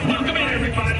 Welcome in, everybody.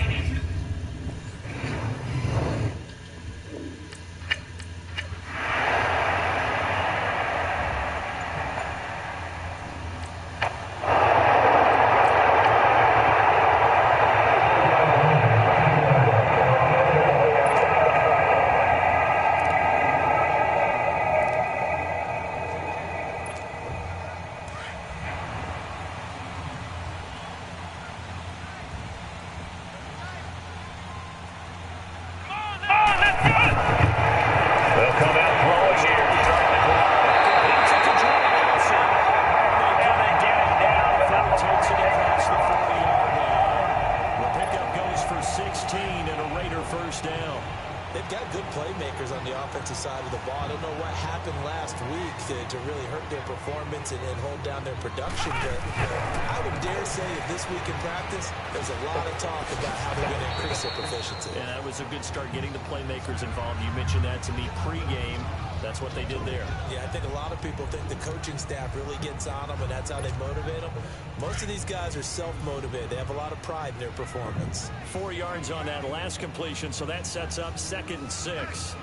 They've got good playmakers on the offensive side of the ball. I don't know what happened last week to really hurt their performance and hold down their production, but I would dare say that this week in practice, there's a lot of talk about how they're going to increase their proficiency. Yeah, that was a good start getting the playmakers involved. You mentioned that to me pregame. That's what they did there. Yeah, I think a lot of people think the coaching staff really gets on them, and that's how they motivate them. Most of these guys are self-motivated. They have a lot of pride in their performance. 4 yards on that last completion, so that sets up 2nd and 6.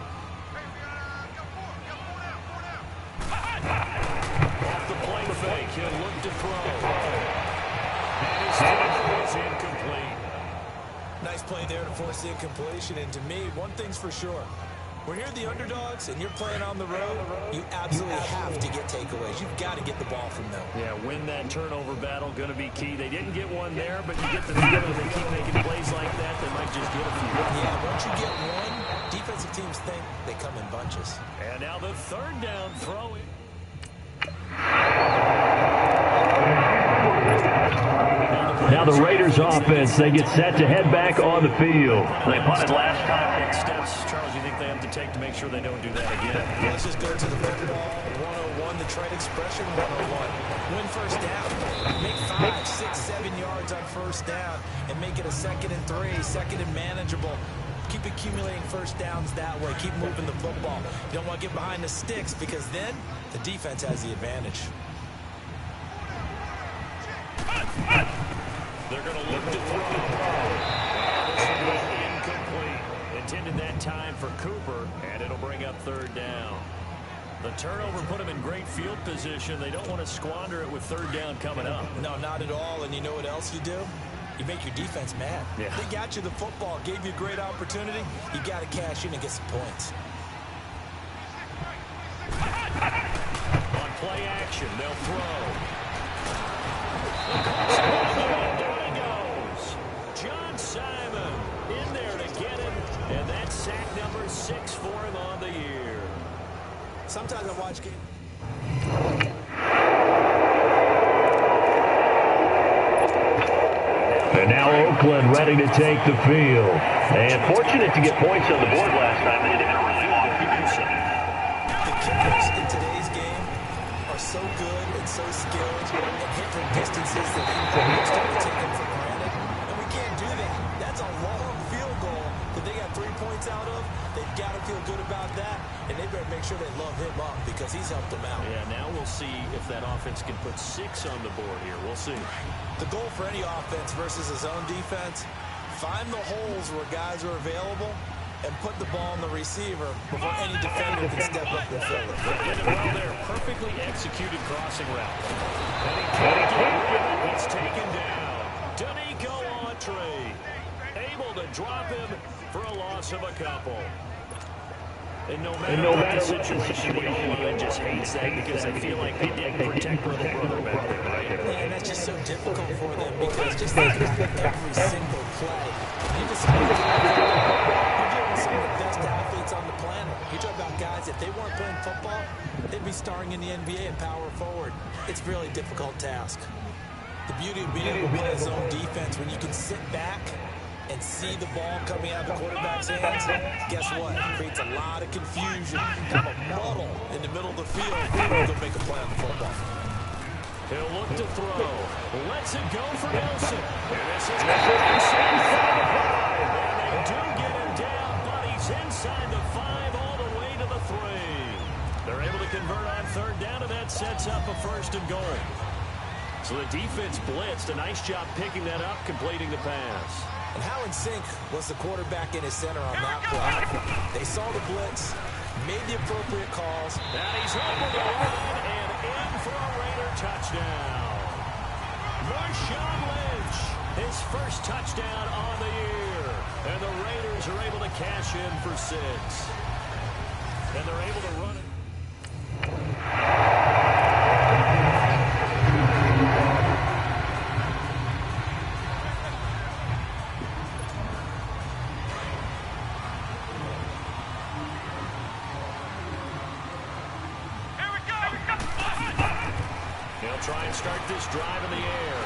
Off the play fake, he'll look to throw. And his throw is incomplete. Nice play there to force the incompletion, and to me, one thing's for sure. When you're the underdogs and you're playing on the road, you absolutely have to get takeaways. You've got to get the ball from them. Yeah, win that turnover battle, going to be key. They didn't get one there, but you get the feeling if they keep making plays like that, they might just get a few. Yeah, once you get one, defensive teams think they come in bunches. And now the 3rd down throw. Now the Raiders offense, they get set to head back on the field. They punted last time. Next steps, Charles, you think they have to take to make sure they don't do that again? Let's just go to the football. 101, the trade expression, 101. Win first down. Make 5, 6, 7 yards on first down and make it a 2nd and 3, 2nd and manageable. Keep accumulating first downs that way. Keep moving the football. You don't want to get behind the sticks because then the defense has the advantage. They're going to look to throw. Incomplete. Intended that time for Cooper, and it'll bring up 3rd down. The turnover put them in great field position. They don't want to squander it with 3rd down coming up. No, not at all. And you know what else you do? You make your defense mad. Yeah. They got you the football, gave you a great opportunity. You got to cash in and get some points. On play action, they'll throw. Down he goes. John Simon in there to get him, and that's sack number 6 for him on the year. Sometimes I watch games. And now Oakland ready to take the field. And fortunate to get points on the board last time. They did a really long producer. The kickers in today's game are so good and so skilled and hit from distances that they start to take them for granted. And we can't do that. That's a long field goal that they got 3 points out of. They've got to feel good about that, and they better make sure they love him up because he's helped them out. Yeah, now we'll see if that offense can put 6 on the board here. We'll see. The goal for any offense versus his own defense, find the holes where guys are available and put the ball on the receiver before any defender can step up and fill it. Did it well there. Perfectly executed crossing route. And he can't get rid of it. He's taken down. Danico Entree able to drop him for a loss of a couple. And no matter what the situation, the O-line just hates that because they feel like they didn't protect little brother back there, right? Yeah, and that's just so difficult for them because just think about every single play. You just you're dealing with some of the best athletes on the planet. You talk about guys, if they weren't playing football, they'd be starring in the NBA and power forward. It's a really difficult task. The beauty of being able to win his own defense when you can sit back and see the ball coming out of the quarterback's hands, guess what? It creates a lot of confusion, kind of a muddle in the middle of the field. They'll make a play on the football. He'll look to throw. Lets it go for Nelson. And this is inside the 5. And they do get him down, but he's inside the 5 all the way to the 3. They're able to convert on 3rd down, and that sets up a 1st and goal. So the defense blitzed. A nice job picking that up, completing the pass. And how in sync was the quarterback in his center on that play? They saw the blitz, made the appropriate calls. And he's over the line and in for a Raider touchdown. Marshawn Lynch, his first touchdown on the year. And the Raiders are able to cash in for 6. And they're able to run it. They'll try and start this drive in the air.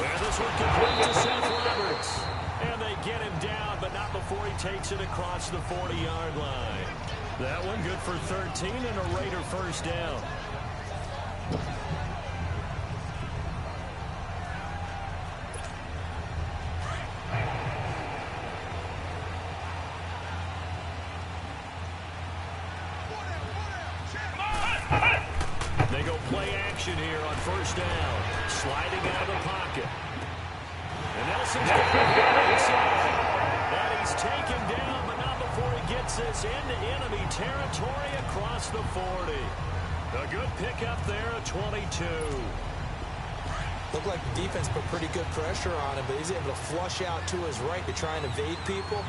And this one complete to Seth Roberts. And they get him down, but not before he takes it across the 40-yard line. That one good for 13 and a Raider first down. They go play action here on first down. Sliding out of the pocket. And Nelson's got it inside. And he's taken down, but not before he gets this into enemy territory across the 40. A good pickup there at 22. Looked like the defense put pretty good pressure on him, but he's able to flush out to his right to try and evade people.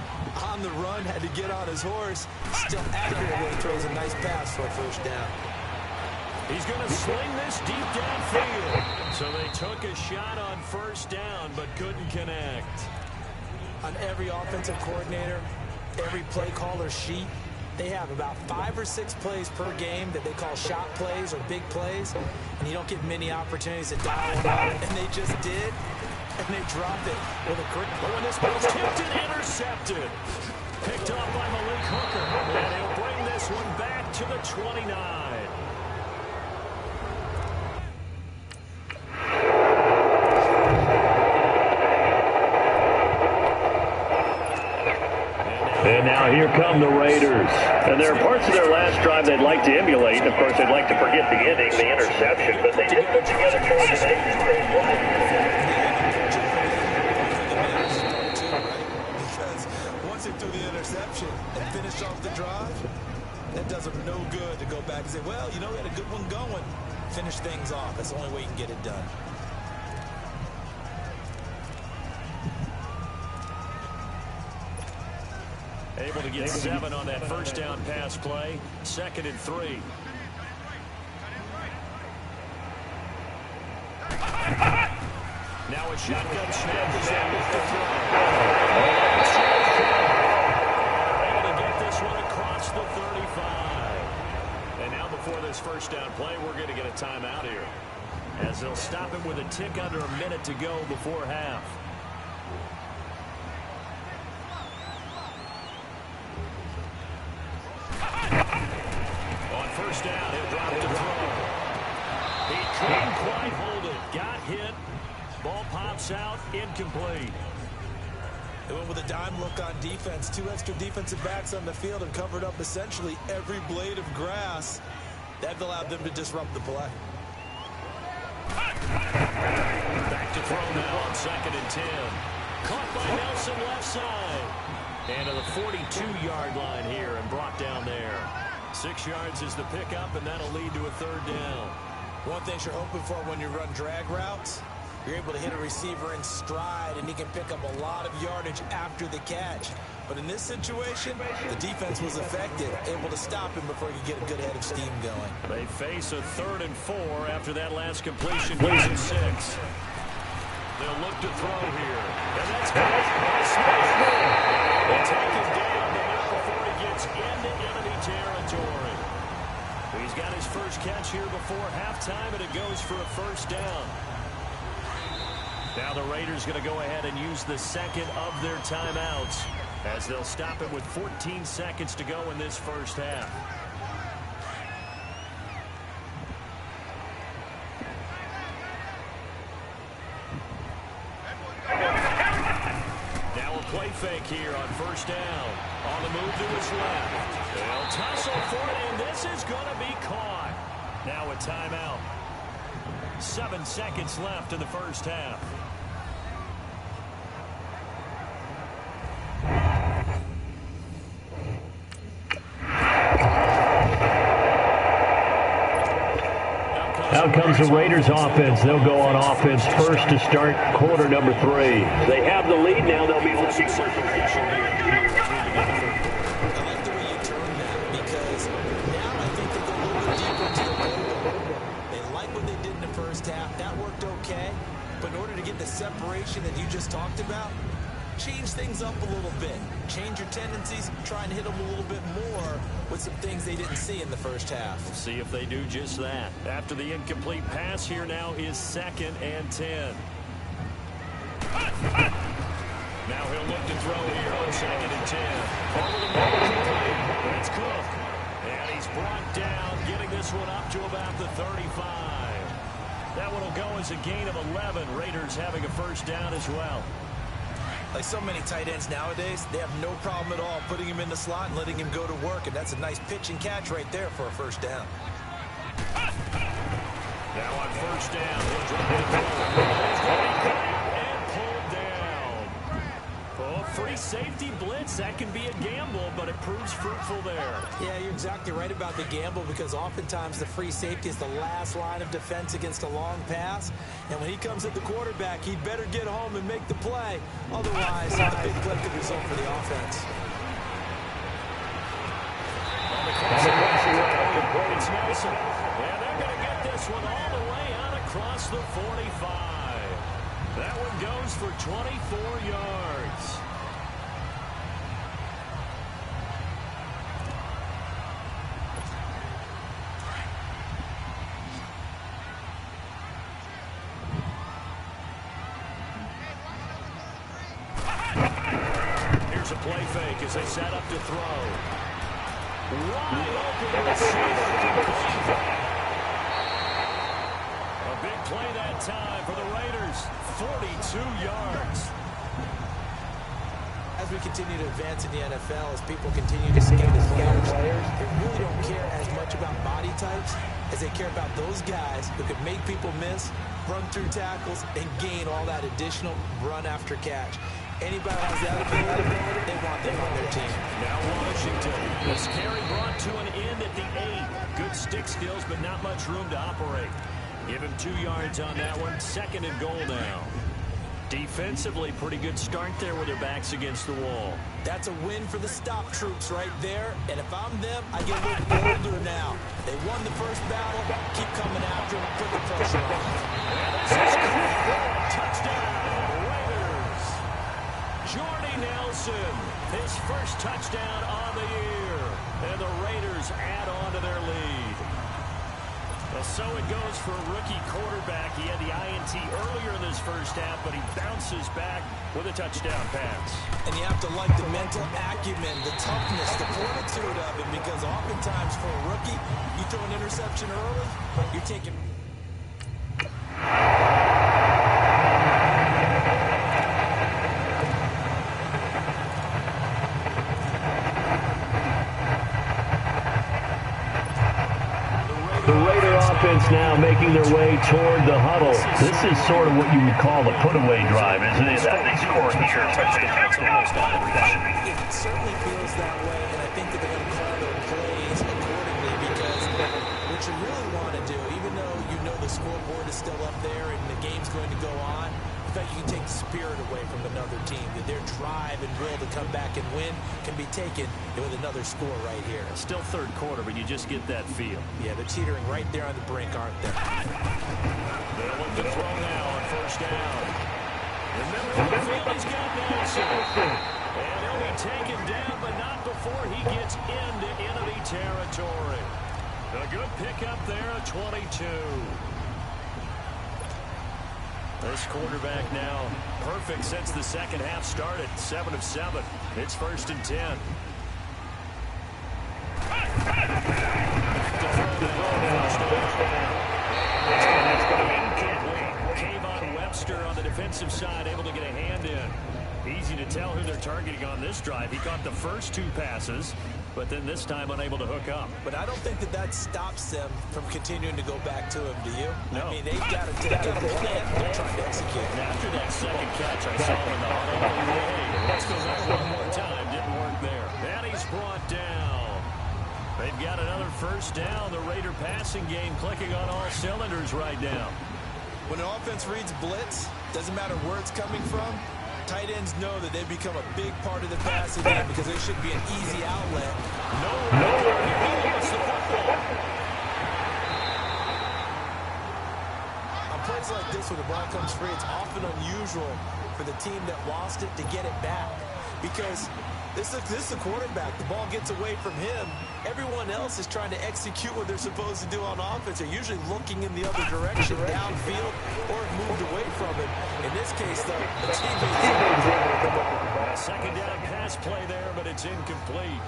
On the run, had to get on his horse. Still accurate when he throws a nice pass for a first down. He's going to sling this deep downfield. So they took a shot on first down, but couldn't connect. On every offensive coordinator, every play caller sheet, they have about 5 or 6 plays per game that they call shot plays or big plays, and you don't get many opportunities to dial them out, and they just did, and they dropped it with a quick. But when this ball's tipped and intercepted, picked up by Malik Hooker, and he'll bring this one back to the 29. And now here come the Raiders. And there are parts of their last drive they'd like to emulate. Of course, they'd like to forget the ending, the interception, but they did put together choices. Because once he threw the interception and finished off the drive, that does him no good to go back and say, well, you know, we had a good one going. Finish things off. That's the only way you can get it done. Able to get 7 on that first down pass play. 2nd and 3. Now a shotgun snap is able to throw. Able to get this one across the 35. And now before this first down play, we're going to get a timeout here, as they'll stop him with a tick under a minute to go before half. First down, he'll drop the throw. He couldn't quite hold it. Got hit. Ball pops out, incomplete. They went with a dime look on defense. 2 extra defensive backs on the field and covered up essentially every blade of grass. That allowed them to disrupt the play. Back to throw now on 2nd and 10. Caught by Nelson left side. And to the 42-yard line here and brought down there. 6 yards is the pickup, and that'll lead to a 3rd down. One thing you're hoping for when you run drag routes, you're able to hit a receiver in stride, and he can pick up a lot of yardage after the catch. But in this situation, the defense was effective, able to stop him before he could get a good head of steam going. They face a 3rd and 4 after that last completion goes at 6. They'll look to throw here. And that's caught by Smith. They'll take him down, but not before he gets into enemy territory. He's got his first catch here before halftime, and it goes for a first down. Now the Raiders going to go ahead and use the 2nd of their timeouts, as they'll stop it with 14 seconds to go in this first half. Now a play fake here on first down. On the move to his left. They'll tussle for it, and this is going to be caught. Now a timeout. 7 seconds left in the first half. Out comes the Raiders offense. They'll go on offense first to start quarter number 3. They have the lead now. They'll be looking for some action here. I like the way you turned that because now I think they go a little bit deeper into the ball. They like what they did in the first half. That worked okay. But in order to get the separation that you just talked about, change things up a little bit. Change your tendencies. Try and hit them a little bit more with some things they didn't see in the first half. We'll see if they do just that. After the incomplete pass, here now is 2nd and 10. Now he'll look to throw here on 2nd and 10. Over the middle. It's Cook. And he's brought down, getting this one up to about the 35. That one will go as a gain of 11. Raiders having a first down as well. Like so many tight ends nowadays, they have no problem at all putting him in the slot and letting him go to work, and that's a nice pitch and catch right there for a first down. Now on first down, he'll drop the throw. And pulled down. Oh, free safety blitz. That can be a gamble, but it proves fruitful there. Yeah, you're exactly right about the gamble because oftentimes the free safety is the last line of defense against a long pass. And when he comes at the quarterback, he'd better get home and make the play. Otherwise, a big play could result for the offense. It's Nelson. And they're going to get this one all the way out across the 45. That one goes for 24 yards. Here's a play fake as they set up to throw. Wide open receiver. A big play that time for the Raiders. 42 yards. As we continue to advance in the NFL, as people continue to scout players, they really don't care as much about body types as they care about those guys who can make people miss, run through tackles, and gain all that additional run after catch. Anybody who has that ability, they want them on their team. Now Washington. This carry brought to an end at the 8. Good stick skills, but not much room to operate. Give him 2 yards on that one. 2nd and goal now. Defensively, pretty good start there with their backs against the wall. That's a win for the stop troops right there. And if I'm them, I get a little bolder now. They won the first battle. Keep coming after them. Put the pressure on. And this is caught. Touchdown, Raiders. Jordy Nelson, his first touchdown on the year. And the Raiders add on to their lead. Well, so it goes for a rookie quarterback. He had the INT earlier in this first half, but he bounces back with a touchdown pass. And you have to like the mental acumen, the toughness, the fortitude of it, because oftentimes for a rookie, you throw an interception early, you're taking... Now making their way toward the huddle. This is sort of what you would call a put-away drive, isn't it? They score here. It certainly feels that way, and I think that they're going to call their plays accordingly because what you really want to do, even though you know the scoreboard is still up there and the game's going to go on, in fact, you can take the spirit away from another team, that their drive and will to come back and win can be taken with another score right here. Still third quarter, but you just get that feel. Yeah, they're teetering right there on the brink, aren't they? They'll look to throw now on first down. Remember the field, he's got Nelson. And he'll be taken down, but not before he gets into enemy territory. A good pickup there at 22. This quarterback now perfect since the second half started. 7 of 7. It's 1st and 10. Kayvon Webster on the defensive side able to get a hand in. Easy to tell who they're targeting on this drive. He caught the first 2 passes. but then this time unable to hook up. But I don't think that stops them from continuing to go back to him, do you? No. I mean, they've got a plan they're trying to execute. And after that second catch, I saw him in the huddle. Let's go back one more time. Didn't work there. And he's brought down. They've got another first down. The Raider passing game clicking on all cylinders right now. When an offense reads blitz, doesn't matter where it's coming from, tight ends know that they've become a big part of the passing game because they should be an easy outlet. No. He lost the football. On plays like this, when the ball comes free, it's often unusual for the team that lost it to get it back because this is the quarterback. The ball gets away from him. Everyone else is trying to execute what they're supposed to do on offense. They're usually looking in the other direction, downfield, or moved away from it. In this case, though, the teammate A second down pass play there, but it's incomplete.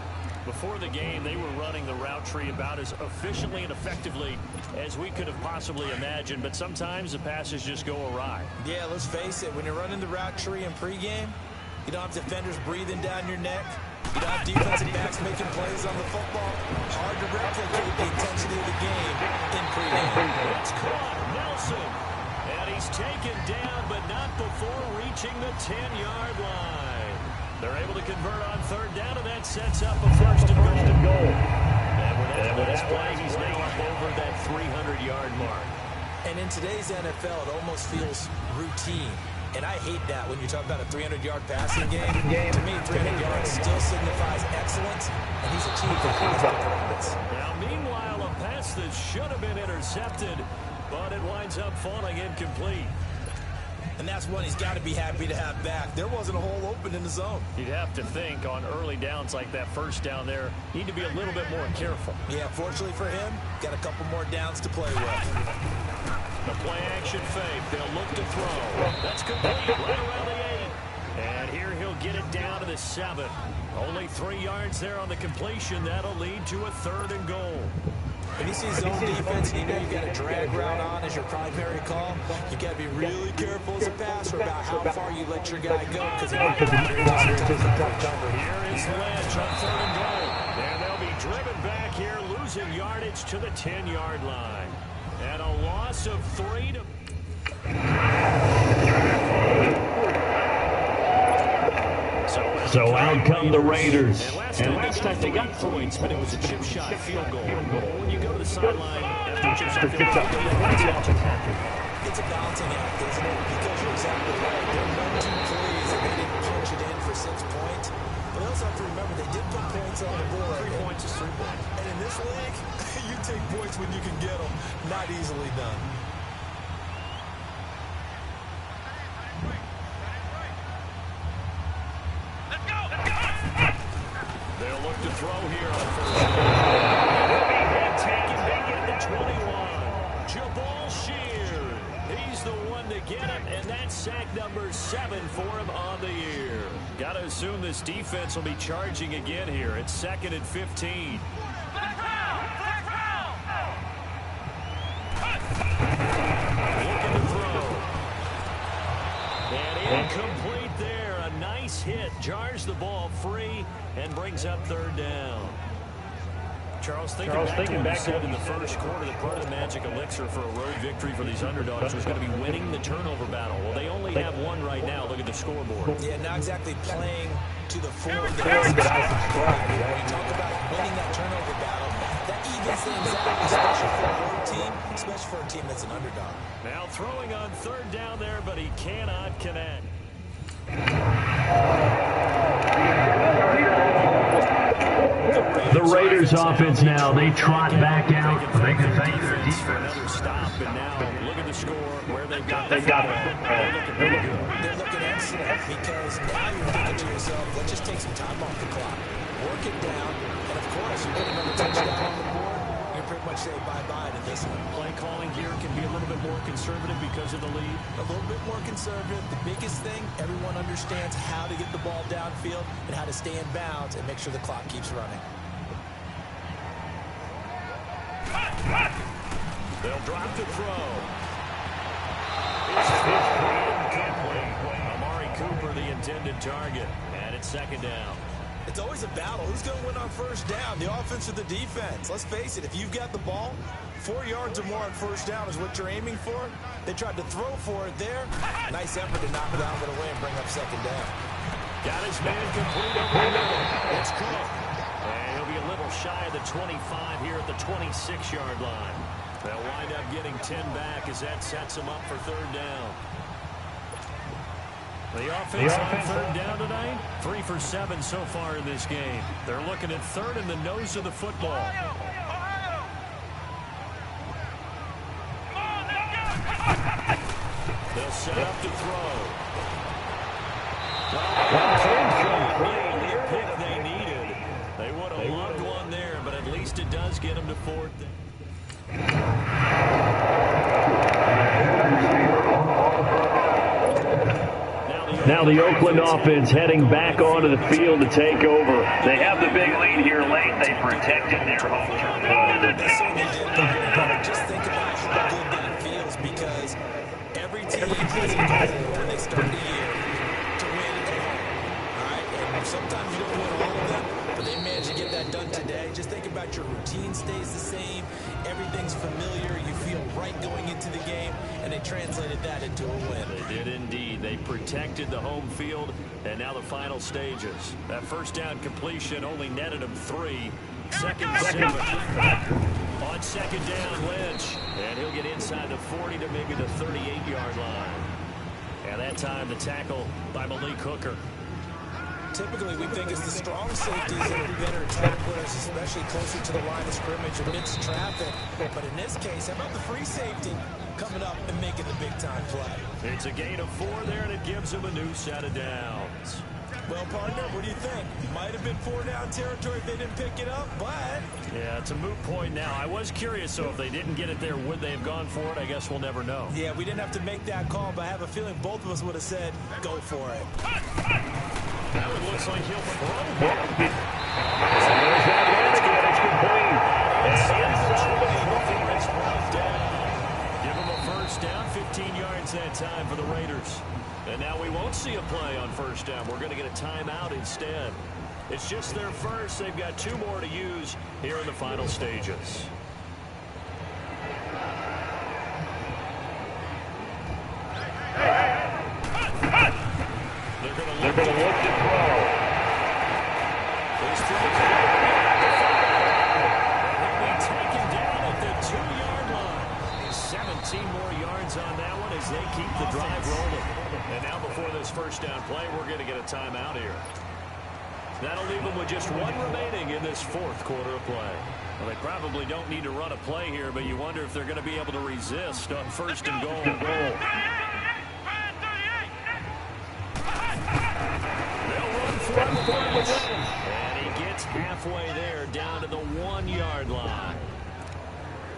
Before the game, they were running the route tree about as efficiently and effectively as we could have possibly imagined, but sometimes the passes just go awry. Yeah, let's face it. When you're running the route tree in pregame, you don't have defenders breathing down your neck. You don't have defensive backs making plays on the football. Hard to replicate the intensity of the game in pregame. It's caught. Nelson. And he's taken down, but not before reaching the 10-yard line. They're able to convert on third down, and that sets up a first and goal. And with that play, he's now up over that 300-yard mark. And in today's NFL, it almost feels routine. And I hate that when you talk about a 300-yard passing game. To me, 300 yards still signifies excellence, and he's achieved a performance. Now, meanwhile, a pass that should have been intercepted, but it winds up falling incomplete. And that's one he's got to be happy to have back. There wasn't a hole open in the zone. You'd have to think on early downs like that first down there, need to be a little bit more careful. Yeah, fortunately for him, got a couple more downs to play with. The play action fake. They'll look to throw. That's complete right around the 8. And here he'll get it down to the 7. Only 3 yards there on the completion. That'll lead to a third and goal. When you see zone defense and you know you've got a drag route on as your primary call, you got to be really careful as a passer about how far you let your guy go because it might be tough coverage. Here is Lynch on third and goal. And they'll be driven back here, losing yardage to the 10-yard line. And a loss of 3 to... So out come the Raiders. And last time they got points, but it was a chip shot field goal. When you go to the sideline after a chip shot field goal, it's a balancing act, isn't it? Because you're exactly right. There are 2 plays that they didn't punch it in for 6 points. But they also have to remember they did put points on the board. 3 points is 3 points. And in this league, you take points when you can get them. Not easily done. They'll look to throw here on first down. Taken big at the 21. Jabal Sheard. He's the one to get it, and that's sack number 7 for him on the year. Got to assume this defense will be charging again here. It's 2nd and 15. Looking to throw. And incomplete there. A nice hit. Jars the ball free and brings up third down. Charles, thinking back to what you said in the first quarter, that part of the magic elixir for a road victory for these underdogs was going to be winning the turnover battle. Well, they only have one right now. Look at the scoreboard. Yeah, not exactly playing to the full of the guys that I subscribe. When you talk about winning that turnover battle, that evens things out, especially for a road team, especially for a team that's an underdog. Now throwing on third down there, but he cannot connect. The Raiders offense now, they trot back out. They can thank their defense. Another stop, and now look at the score where they've got it. They're looking pretty good. They're looking excellent because now you're thinking to yourself, let's just take some time off the clock, work it down, and of course, you put another touchdown on the board, you pretty much say bye-bye to this one. Play calling here can be a little bit more conservative because of the lead. A little bit more conservative. The biggest thing, everyone understands how to get the ball downfield and how to stay in bounds and make sure the clock keeps running. They'll drop to throw. It's incomplete. Amari Cooper, the intended target. And it's 2nd down. It's always a battle. Who's going to win on first down, the offense or the defense? Let's face it, if you've got the ball, 4 yards or more on first down is what you're aiming for. They tried to throw for it there. Nice effort to knock that one away and bring up second down. Got his man complete over the middle. It's Cook. And he'll be a little shy of the 25 here at the 26-yard line. They'll wind up getting 10 back as that sets them up for third down. The offense on third down tonight, 3 for 7 so far in this game. They're looking at third in the nose of the football. They'll set up to throw. The pick they needed. They would have loved one there, but at least it does get them to fourth. Now the Oakland offense heading back onto the field to take over. They have the big lead here late. They protected their home turf. Just think about how good that feels, because every team has a goal when they start the year to win at home. All right? And sometimes you don't win all of them, but they managed to get that done today. Just think about your routine stays the same. Everything's familiar. You feel right going into the game, and they translated that into a win. They did indeed. They protected the home field, and now the final stages. That first down completion only netted them 3. Second and 7. On second down, Lynch. And he'll get inside the 40 to maybe the 38-yard line. And that time the tackle by Malik Hooker. Typically, we think it's the strong safeties that are better tacklers, especially closer to the line of scrimmage amidst traffic. But in this case, how about the free safety coming up and making the big-time play? It's a gain of 4 there, and it gives them a new set of downs. Well, partner, what do you think? Might have been 4-down territory if they didn't pick it up, but... Yeah, it's a moot point now. I was curious, so if they didn't get it there, would they have gone for it? I guess we'll never know. Yeah, we didn't have to make that call, but I have a feeling both of us would have said, go for it. Now it looks like he'll throw. Give him a first down, 15 yards that time for the Raiders. And now we won't see a play on first down. We're going to get a timeout instead. It's just their first. They've got 2 more to use here in the final stages. They're going to look to throw. This throws he'll be taken down at the 2-yard line. 17 more yards on that one as they keep the drive rolling. And now before this first down play, we're going to get a timeout here. That'll leave them with just 1 remaining in this 4th quarter of play. Well, they probably don't need to run a play here, but you wonder if they're going to be able to resist on first and goal. And he gets halfway there, down to the 1-yard line.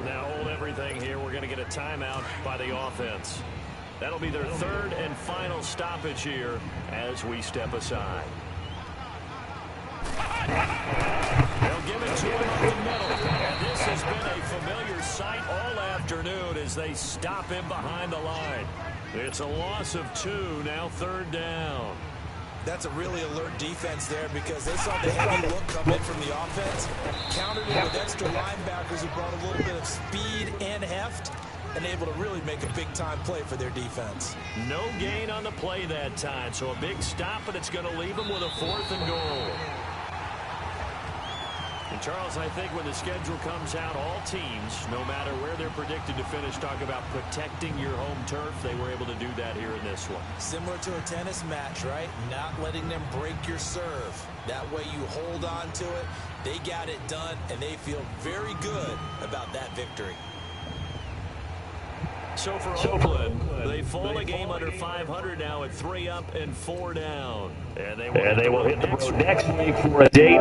Now hold everything here. We're going to get a timeout by the offense. That'll be their 3rd and final stoppage here as we step aside. They'll give it to him up the middle. And this has been a familiar sight all afternoon as they stop him behind the line. It's a loss of 2, now 3rd down. That's a really alert defense there, because they saw the heavy look come in from the offense, countered it with extra linebackers who brought a little bit of speed and heft, and able to really make a big-time play for their defense. No gain on the play that time, so a big stop, but it's going to leave them with a 4th and goal. And Charles, I think when the schedule comes out, all teams, no matter where they're predicted to finish, talk about protecting your home turf. They were able to do that here in this one. Similar to a tennis match, right? Not letting them break your serve. That way you hold on to it. They got it done, and they feel very good about that victory. So for Oakland, they fall a game under 500 now at 3 up and 4 down. And they will hit the road next week for a date.